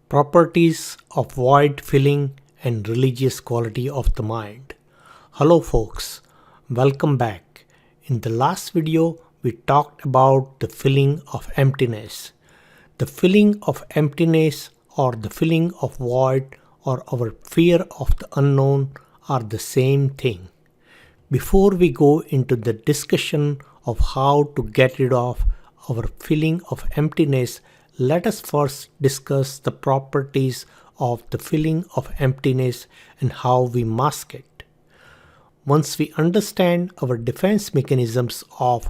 Properties of void filling and religious quality of the mind. Hello folks, welcome back. In the last video, we talked about the feeling of emptiness. The feeling of emptiness or the feeling of void or our fear of the unknown are the same thing. Before we go into the discussion of how to get rid of our feeling of emptiness, let us first discuss the properties of the feeling of emptiness and how we mask it. Once we understand our defense mechanisms of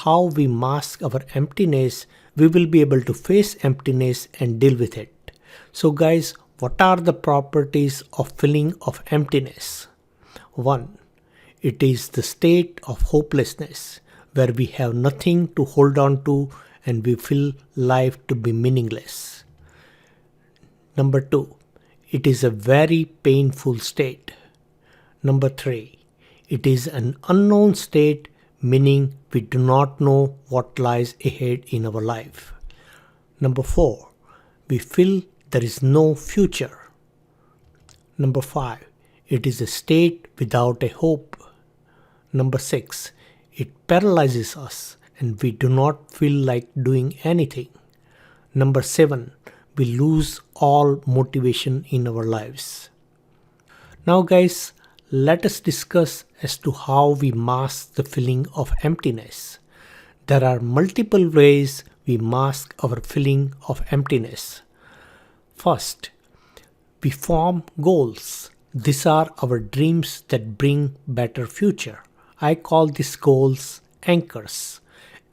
how we mask our emptiness, we will be able to face emptiness and deal with it. So guys, what are the properties of feeling of emptiness? 1. It is the state of hopelessness, where we have nothing to hold on to and we feel life to be meaningless. Number 2. It is a very painful state. Number 3. It is an unknown state, meaning we do not know what lies ahead in our life. Number 4. We feel there is no future. Number 5. It is a state without a hope. Number 6. It paralyzes us and we do not feel like doing anything. Number 7. We lose all motivation in our lives. Now guys, let us discuss as to how we mask the feeling of emptiness. There are multiple ways we mask our feeling of emptiness. First, we form goals. These are our dreams that bring better future. I call these goals anchors.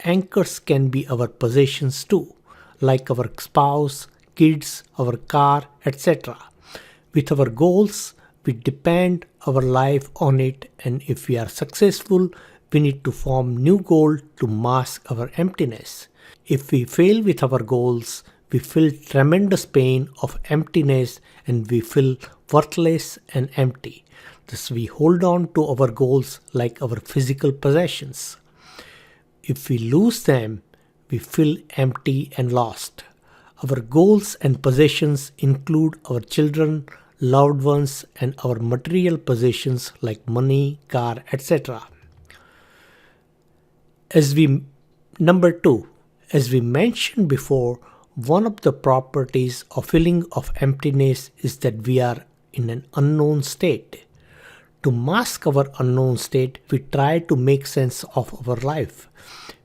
Anchors can be our possessions too, like our spouse, kids, our car, etc. With our goals, we depend our life on it, and if we are successful, we need to form new goal to mask our emptiness. If we fail with our goals, we feel tremendous pain of emptiness and we feel worthless and empty. Thus we hold on to our goals like our physical possessions. If we lose them, we feel empty and lost. Our goals and possessions include our children, loved ones, and our material possessions like money, car, etc. Number 2, as we mentioned before, one of the properties of feeling of emptiness is that we are in an unknown state. To mask our unknown state, we try to make sense of our life.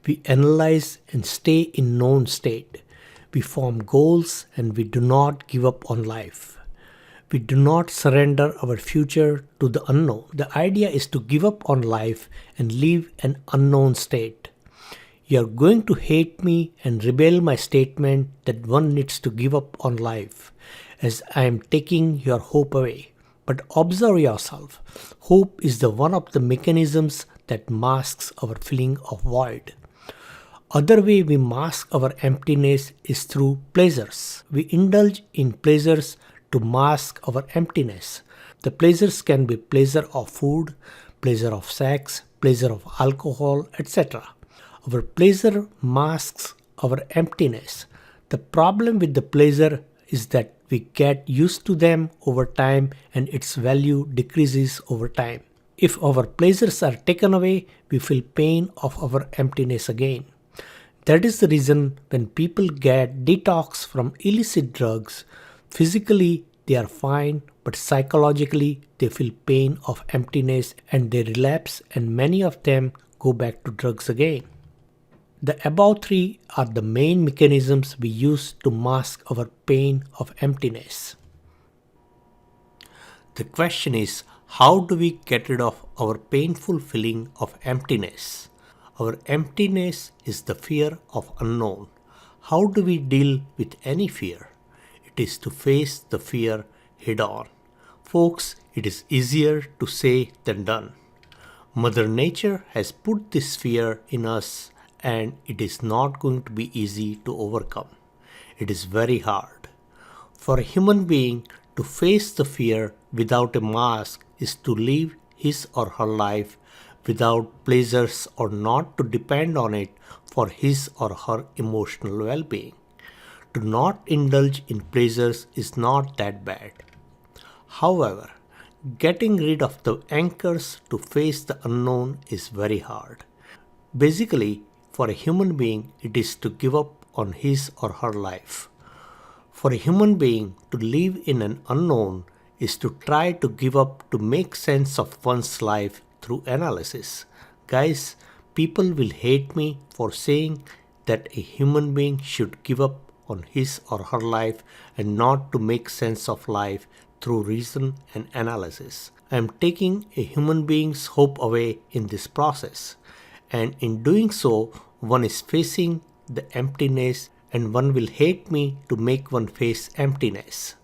We analyze and stay in known state. We form goals and we do not give up on life. We do not surrender our future to the unknown. The idea is to give up on life and live an unknown state. You are going to hate me and rebel my statement that one needs to give up on life, as I am taking your hope away. But observe yourself. Hope is the one of the mechanisms that masks our feeling of void. Other way we mask our emptiness is through pleasures. We indulge in pleasures to mask our emptiness. The pleasures can be pleasure of food, pleasure of sex, pleasure of alcohol, etc. Our pleasure masks our emptiness. The problem with the pleasure is that we get used to them over time and its value decreases over time. If our pleasures are taken away, we feel pain of our emptiness again. That is the reason when people get detox from illicit drugs, physically they are fine, but psychologically they feel pain of emptiness and they relapse, and many of them go back to drugs again. The above 3 are the main mechanisms we use to mask our pain of emptiness. The question is, how do we get rid of our painful feeling of emptiness? Our emptiness is the fear of unknown. How do we deal with any fear? It is to face the fear head on. Folks, it is easier to say than done. Mother Nature has put this fear in us, and it is not going to be easy to overcome. It is very hard. For a human being to face the fear without a mask is to live his or her life without pleasures or not to depend on it for his or her emotional well-being. to not indulge in pleasures is not that bad. However, getting rid of the anchors to face the unknown is very hard. Basically, for a human being, it is to give up on his or her life. For a human being to live in an unknown is to try to give up to make sense of one's life through analysis. Guys, people will hate me for saying that a human being should give up on his or her life and not to make sense of life through reason and analysis. I am taking a human being's hope away in this process, and in doing so, one is facing the emptiness, and one will hate me to make one face emptiness.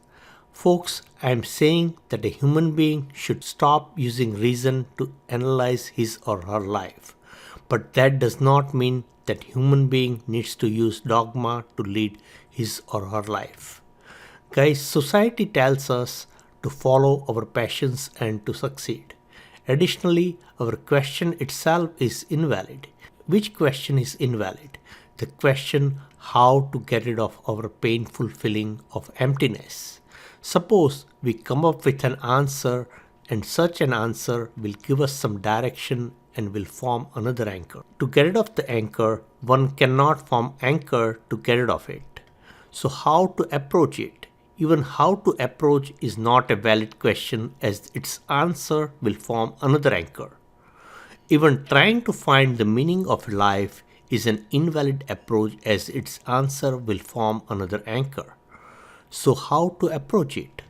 Folks, I am saying that a human being should stop using reason to analyze his or her life. But that does not mean that human being needs to use dogma to lead his or her life. Guys, society tells us to follow our passions and to succeed. Additionally, our question itself is invalid. Which question is invalid? The question how to get rid of our painful feeling of emptiness. Suppose we come up with an answer, and such an answer will give us some direction and will form another anchor. To get rid of the anchor, one cannot form anchor to get rid of it. So how to approach it? Even how to approach is not a valid question, as its answer will form another anchor. Even trying to find the meaning of life is an invalid approach, as its answer will form another anchor. So how to approach it?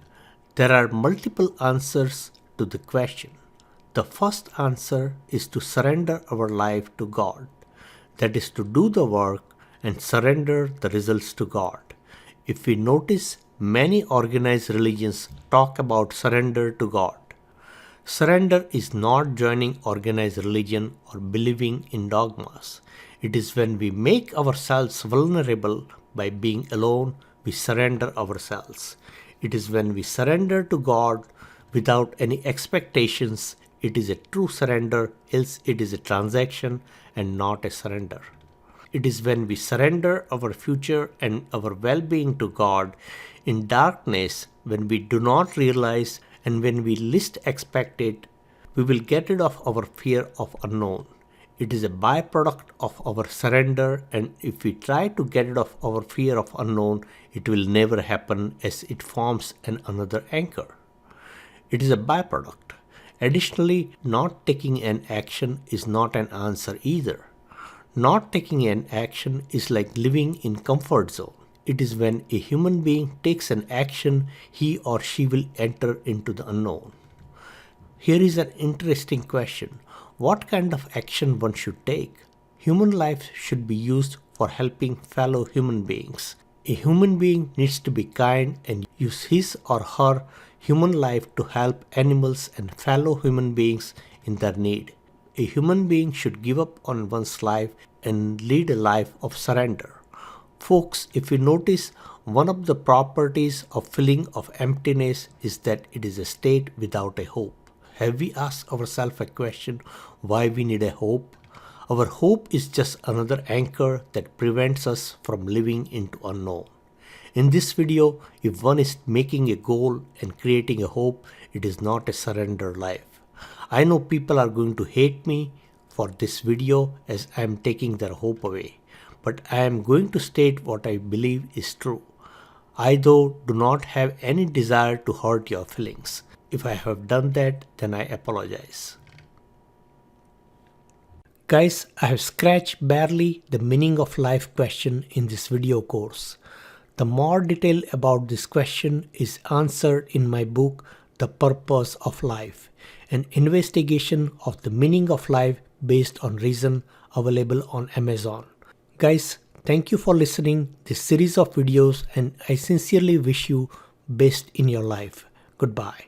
There are multiple answers to the question. The first answer is to surrender our life to God. That is to do the work and surrender the results to God. If we notice, many organized religions talk about surrender to God. Surrender is not joining organized religion or believing in dogmas. It is when we make ourselves vulnerable by being alone, we surrender ourselves. It is when we surrender to God without any expectations. It is a true surrender, else it is a transaction and not a surrender. It is when we surrender our future and our well-being to God in darkness, when we do not realize and when we least expect it, we will get rid of our fear of unknown. It is a byproduct of our surrender, and if we try to get rid of our fear of unknown, it will never happen, as it forms another anchor. It is a byproduct. Additionally, not taking an action is not an answer either. Not taking an action is like living in comfort zone. It is when a human being takes an action, he or she will enter into the unknown. Here is an interesting question. What kind of action one should take? Human life should be used for helping fellow human beings. A human being needs to be kind and use his or her human life to help animals and fellow human beings in their need. A human being should give up on one's life and lead a life of surrender. Folks, if you notice, one of the properties of feeling of emptiness is that it is a state without a hope. Have we asked ourselves a question why we need a hope? Our hope is just another anchor that prevents us from living into unknown. In this video, if one is making a goal and creating a hope, it is not a surrender life. I know people are going to hate me for this video, as I am taking their hope away. But I am going to state what I believe is true. I though do not have any desire to hurt your feelings. If I have done that, then I apologize. Guys, I have scratched barely the meaning of life question in this video course. The more detail about this question is answered in my book, The Purpose of Life, an investigation of the meaning of life based on reason, available on Amazon. Guys, thank you for listening this series of videos, and I sincerely wish you best in your life. Goodbye.